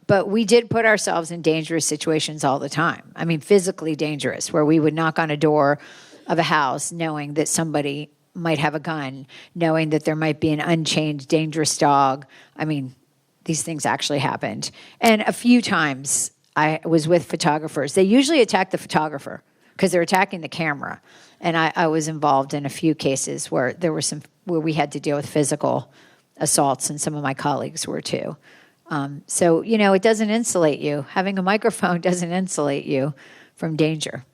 S2: But we did put ourselves in dangerous situations all the time. I mean, physically dangerous, where we would knock on a door of a house knowing that somebody might have a gun, knowing that there might be an unchained, dangerous dog. I mean, these things actually happened. And a few times I was with photographers. They usually attack the photographer because they're attacking the camera. And I was involved in a few cases where where we had to deal with physical assaults, and some of my colleagues were too. So, it doesn't insulate you. Having a microphone doesn't insulate you from danger.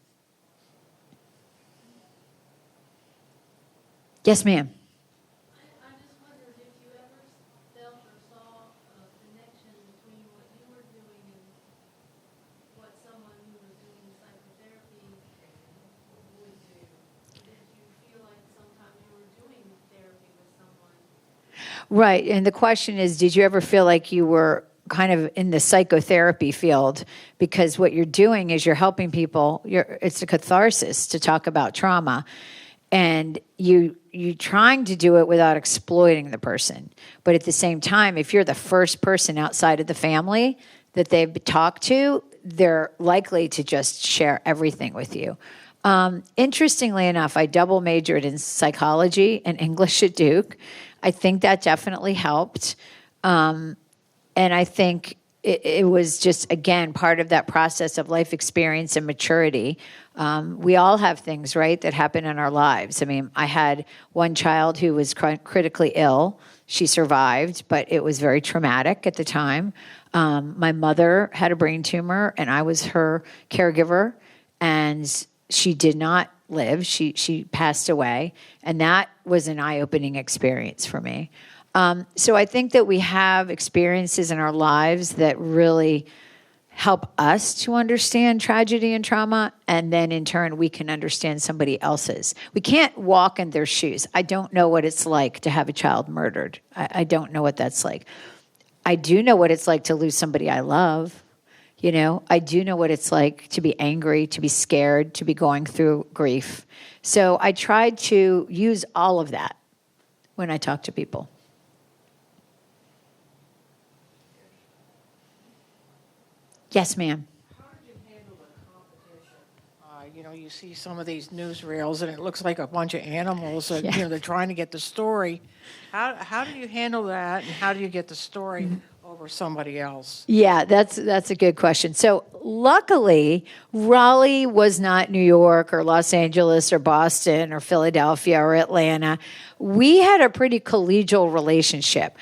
S2: Yes, ma'am.
S8: I just wondered if you ever felt or saw a connection between what you were doing and what someone who was doing psychotherapy would do. Did you feel like sometimes you were doing therapy with someone?
S2: Right. And the question is, did you ever feel like you were kind of in the psychotherapy field? Because what you're doing is you're helping people. It's a catharsis to talk about trauma. And you trying to do it without exploiting the person. But at the same time, if you're the first person outside of the family that they've talked to, they're likely to just share everything with you. Interestingly enough, I double majored in psychology and English at Duke. I think that definitely helped. And I think it was just, again, part of that process of life experience and maturity. We all have things, right, that happen in our lives. I mean, I had one child who was critically ill. She survived, but it was very traumatic at the time. My mother had a brain tumor, and I was her caregiver, and she did not live. She passed away, and that was an eye-opening experience for me. So I think that we have experiences in our lives that really help us to understand tragedy and trauma, and then in turn we can understand somebody else's. We can't walk in their shoes. I don't know what it's like to have a child murdered. I don't know what that's like. I do know what it's like to lose somebody I love. I do know what it's like to be angry, to be scared, to be going through grief. So I tried to use all of that when I talk to people. Yes, ma'am.
S9: How did you handle the competition? You see some of these newsreels, and it looks like a bunch of animals, and they're trying to get the story. How do you handle that, and how do you get the story over somebody else?
S2: Yeah, that's a good question. So luckily, Raleigh was not New York or Los Angeles or Boston or Philadelphia or Atlanta. We had a pretty collegial relationship.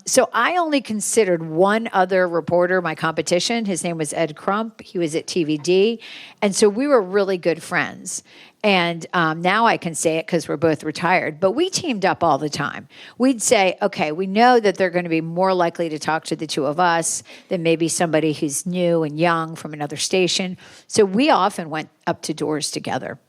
S2: So I only considered one other reporter my competition. His name was Ed Crump. He was at TVD. And so we were really good friends. And now I can say it because we're both retired. But we teamed up all the time. We'd say, okay, we know that they're going to be more likely to talk to the two of us than maybe somebody who's new and young from another station. So we often went up to doors together.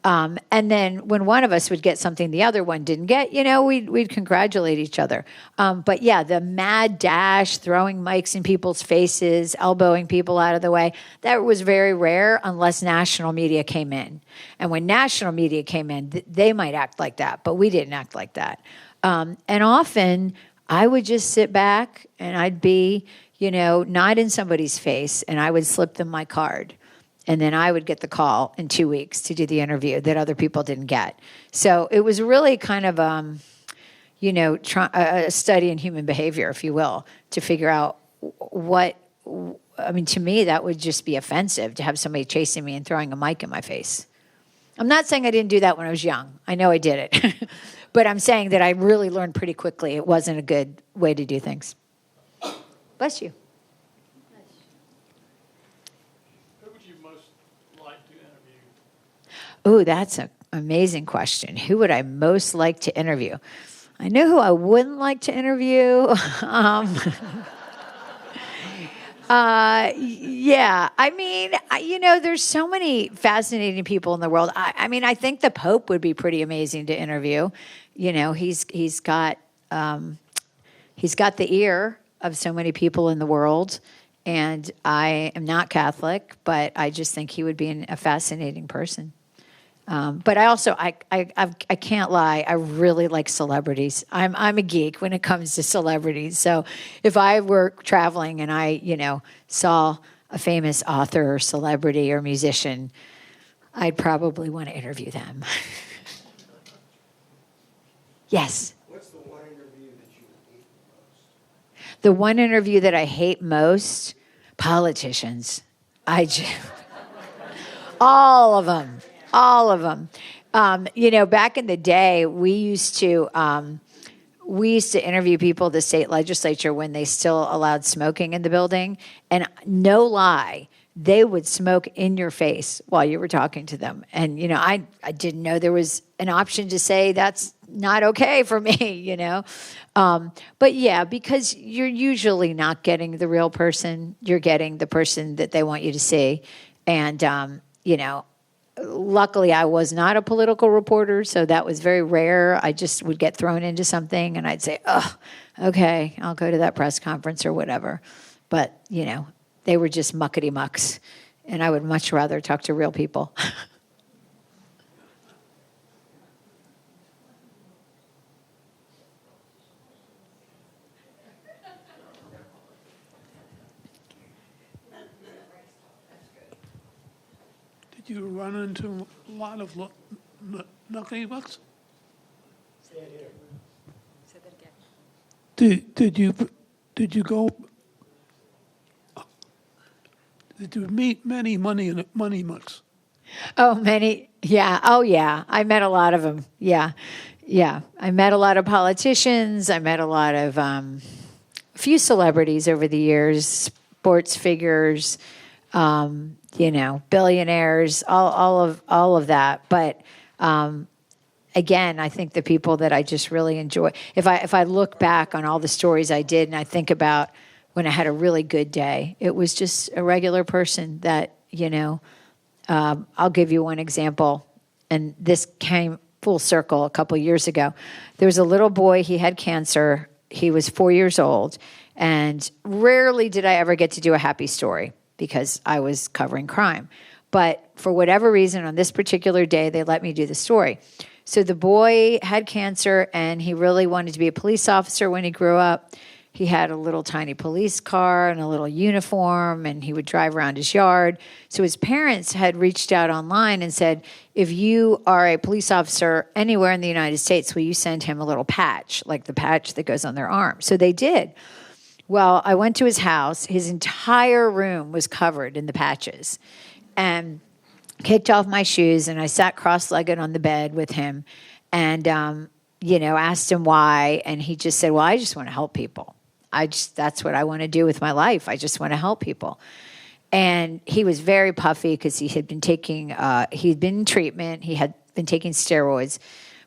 S2: And then when one of us would get something the other one didn't get, we'd congratulate each other. But yeah, the mad dash, throwing mics in people's faces, elbowing people out of the way, that was very rare unless national media came in. And when national media came in, they might act like that, but we didn't act like that. And often I would just sit back and I'd be, not in somebody's face, and I would slip them my card. And then I would get the call in 2 weeks to do the interview that other people didn't get. So it was really kind of, a study in human behavior, if you will, to figure out to me, that would just be offensive to have somebody chasing me and throwing a mic in my face. I'm not saying I didn't do that when I was young. I know I did it. But I'm saying that I really learned pretty quickly it wasn't a good way to do things. Bless you.
S5: Who would you most like to interview?
S2: Oh, that's an amazing question. Who would I most like to interview? I know who I wouldn't like to interview. Yeah. There's so many fascinating people in the world. I think the Pope would be pretty amazing to interview. He's got the ear of so many people in the world. And I am not Catholic, but I just think he would be a fascinating person. But I also, I can't lie, I really like celebrities. I'm a geek when it comes to celebrities. So if I were traveling and I, saw a famous author or celebrity or musician, I'd probably want to interview them. Yes? What's the one interview that you hate most? The one interview that I hate most? Politicians. All of them. All of them. Back in the day, we used to interview people at the state legislature when they still allowed smoking in the building. And no lie, they would smoke in your face while you were talking to them. And, I didn't know there was an option to say that's not okay for me, But yeah, because you're usually not getting the real person. You're getting the person that they want you to see. And, luckily, I was not a political reporter, so that was very rare. I just would get thrown into something, and I'd say, oh, okay, I'll go to that press conference or whatever. But, they were just muckety-mucks, and I would much rather talk to real people.
S5: Did you run into a lot of knuckly bucks? Say it here. Say that again. Did you go? Did you meet many money mucks?
S2: Oh, many. Yeah. Oh, yeah. I met a lot of them. Yeah. Yeah. I met a lot of politicians. I met a lot of a few celebrities over the years, sports figures, billionaires, all of that. But again, I think the people that I just really enjoy. If I look back on all the stories I did, and I think about when I had a really good day, it was just a regular person that I'll give you one example, and this came full circle a couple years ago. There was a little boy, he had cancer. He was 4 years old, and rarely did I ever get to do a happy story because I was covering crime. But for whatever reason, on this particular day, they let me do the story. So the boy had cancer, and he really wanted to be a police officer when he grew up. He had a little tiny police car and a little uniform, and he would drive around his yard. So his parents had reached out online and said, if you are a police officer anywhere in the United States, will you send him a little patch, like the patch that goes on their arm? So they did. Well, I went to his house. His entire room was covered in the patches, and kicked off my shoes, and I sat cross-legged on the bed with him and, asked him why. And he just said, well, I just want to help people. That's what I want to do with my life. I just want to help people. And he was very puffy because he had been he'd been in treatment. He had been taking steroids,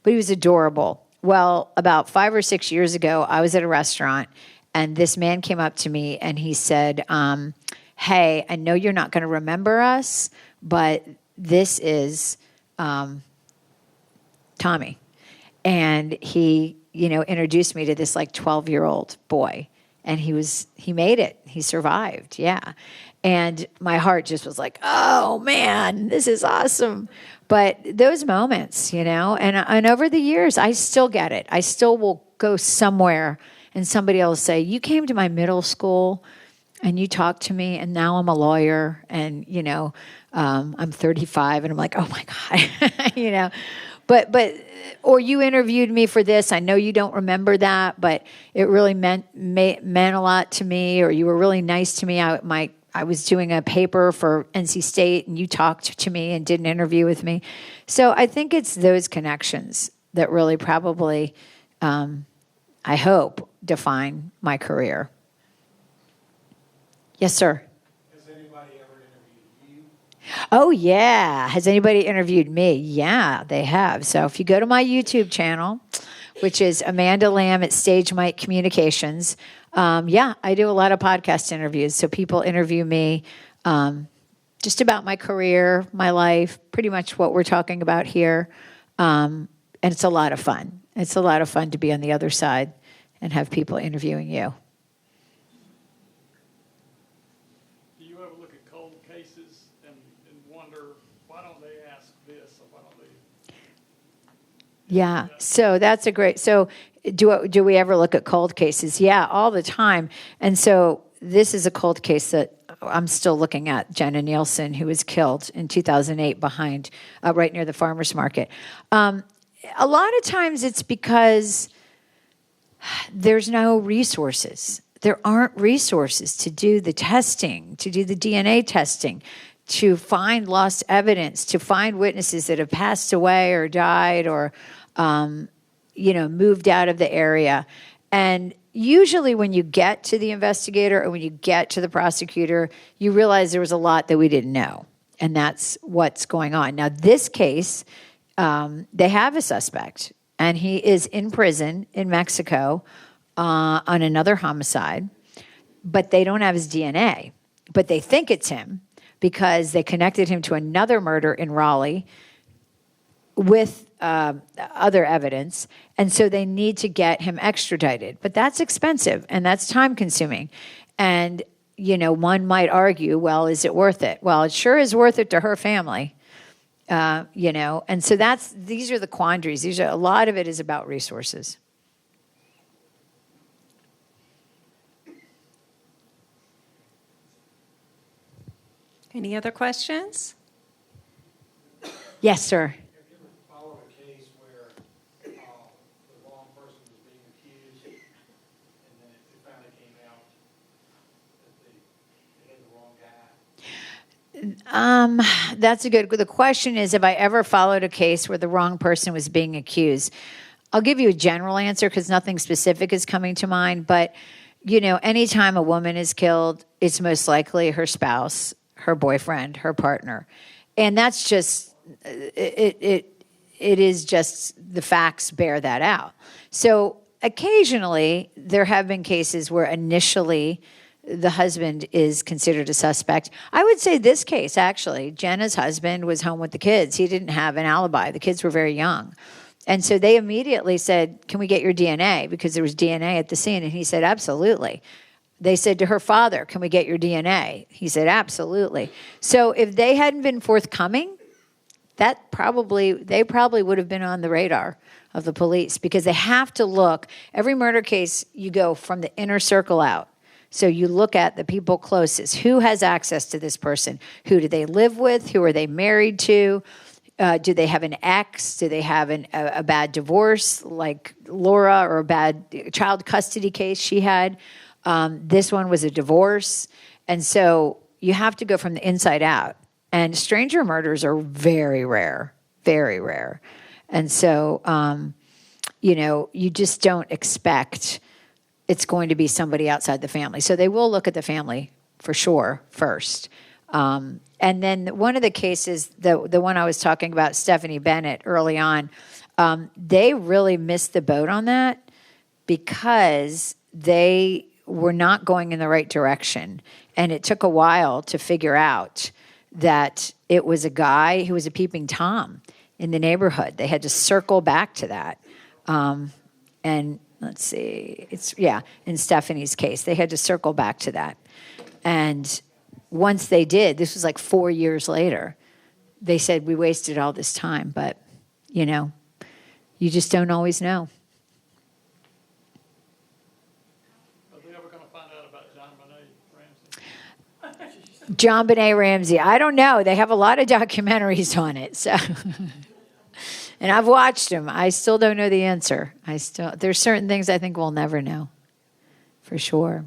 S2: but he was adorable. Well, about 5 or 6 years ago, I was at a restaurant, and this man came up to me and he said, hey, I know you're not going to remember us, but this is Tommy. And he, introduced me to this like 12-year-old boy. And he made it. He survived. Yeah. And my heart just was like, oh man, this is awesome. But those moments, and over the years, I still get it. I still will go somewhere and somebody else say, you came to my middle school and you talked to me and now I'm a lawyer and, I'm 35 and I'm like, oh my God, but, or you interviewed me for this. I know you don't remember that, but it really meant a lot to me, or you were really nice to me. I was doing a paper for NC State and you talked to me and did an interview with me. So I think it's those connections that really probably, I hope, define my career. Yes, sir.
S5: Has anybody ever interviewed you?
S2: Oh, yeah. Has anybody interviewed me? Yeah, they have. So if you go to my YouTube channel, which is Amanda Lamb at Stage Mike Communications, I do a lot of podcast interviews. So people interview me just about my career, my life, pretty much what we're talking about here. And it's a lot of fun. It's a lot of fun to be on the other side and have people interviewing you.
S5: Do you ever look at cold cases and wonder, why don't they ask this or why don't they?
S2: Yeah, so that's a great, so do we ever look at cold cases? Yeah, all the time. And so this is a cold case that I'm still looking at, Jenna Nielsen, who was killed in 2008 behind, right near the farmer's market. A lot of times it's because there's no resources. There aren't resources to do the testing, to do the DNA testing, to find lost evidence, to find witnesses that have passed away or died or, moved out of the area. And usually when you get to the investigator or when you get to the prosecutor, you realize there was a lot that we didn't know. And that's what's going on. Now, this case, they have a suspect, and he is in prison in Mexico on another homicide, but they don't have his DNA. But they think it's him because they connected him to another murder in Raleigh with other evidence, and so they need to get him extradited. But that's expensive, and that's time-consuming. And, one might argue, well, is it worth it? Well, it sure is worth it to her family. And so these are the quandaries. A lot of it is about resources.
S3: Any other questions?
S2: Yes, sir.
S5: Have you ever followed a case where the wrong person was being accused and then it finally came out that they had the wrong guy?
S2: That's a good. The question is, have I ever followed a case where the wrong person was being accused? I'll give you a general answer because nothing specific is coming to mind. But anytime a woman is killed, it's most likely her spouse, her boyfriend, her partner, and that's just it is just the facts bear that out. So occasionally there have been cases where initially the husband is considered a suspect. I would say this case, actually, Jenna's husband was home with the kids. He didn't have an alibi. The kids were very young. And so they immediately said, can we get your DNA? Because there was DNA at the scene. And he said, absolutely. They said to her father, can we get your DNA? He said, absolutely. So if they hadn't been forthcoming, they probably would have been on the radar of the police, because they have to look. Every murder case, you go from the inner circle out. So you look at the people closest. Who has access to this person? Who do they live with? Who are they married to? Do they have an ex? Do they have a bad divorce like Laura, or a bad child custody case she had? This one was a divorce. And so you have to go from the inside out. And stranger murders are very rare, very rare. And so, you just don't expect it's going to be somebody outside the family. So they will look at the family for sure first. And then one of the cases, the one I was talking about, Stephanie Bennett, early on, they really missed the boat on that because they were not going in the right direction. And it took a while to figure out that it was a guy who was a peeping Tom. in the neighborhood. They had to circle back to that. And let's see, in Stephanie's case, they had to circle back to that. And once they did, this was like 4 years later, they said, we wasted all this time, but, you just don't always know.
S5: Are they ever going to find out about John Benet Ramsey?
S2: John Benet Ramsey, I don't know. They have a lot of documentaries on it, so. And I've watched them. I still don't know the answer. There's certain things I think we'll never know, for sure.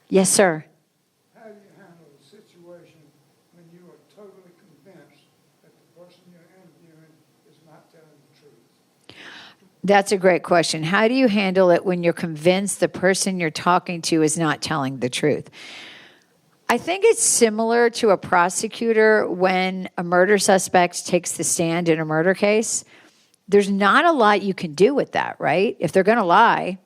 S2: Yes, sir.
S10: How do you handle the situation when you are totally convinced that the person you're interviewing is not telling the truth?
S2: That's a great question. How do you handle it when you're convinced the person you're talking to is not telling the truth? I think it's similar to a prosecutor when a murder suspect takes the stand in a murder case. There's not a lot you can do with that, right? If they're going to lie,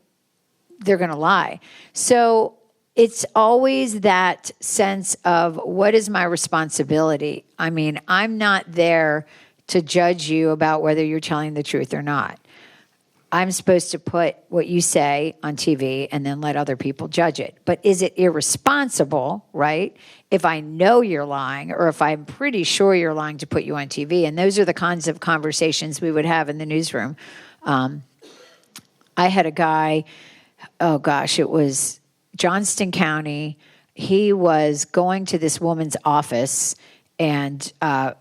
S2: they're going to lie. So it's always that sense of, what is my responsibility? I mean, I'm not there to judge you about whether you're telling the truth or not. I'm supposed to put what you say on TV and then let other people judge it. But is it irresponsible, right, if I know you're lying or if I'm pretty sure you're lying to put you on TV? And those are the kinds of conversations we would have in the newsroom. I had a guy, it was Johnston County. He was going to this woman's office and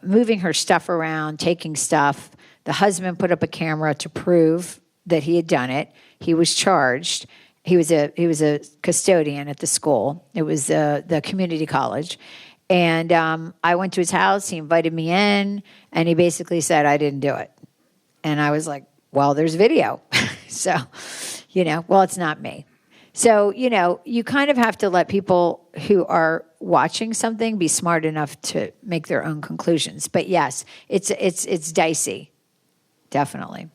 S2: moving her stuff around, taking stuff. The husband put up a camera to prove that he had done it. He was charged. He was a custodian at the school. It was the community college. And I went to his house. He invited me in, and he basically said, I didn't do it. And I was like, well, there's video. So, well, it's not me. So, you kind of have to let people who are watching something be smart enough to make their own conclusions. But yes, it's dicey. Definitely.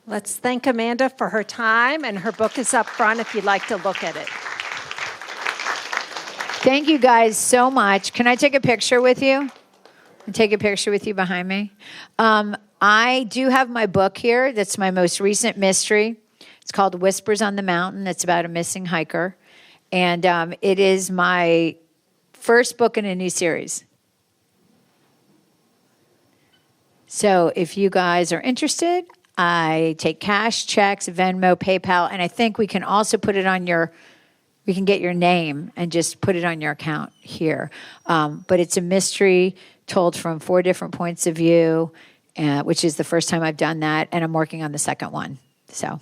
S3: Let's thank Amanda for her time, and her book is up front if you'd like to look at it.
S2: Thank you guys so much. Can I take a picture with you? Take a picture with you behind me. I do have my book here. That's my most recent mystery. It's called Whispers on the Mountain. It's about a missing hiker. And it is my first book in a new series. So if you guys are interested, I take cash, checks, Venmo, PayPal, and I think we can also put it on we can get your name and just put it on your account here. But it's a mystery told from 4 different points of view, which is the first time I've done that, and I'm working on the second one. So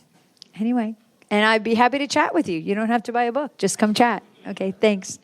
S2: anyway, and I'd be happy to chat with you. You don't have to buy a book. Just come chat. Okay, thanks.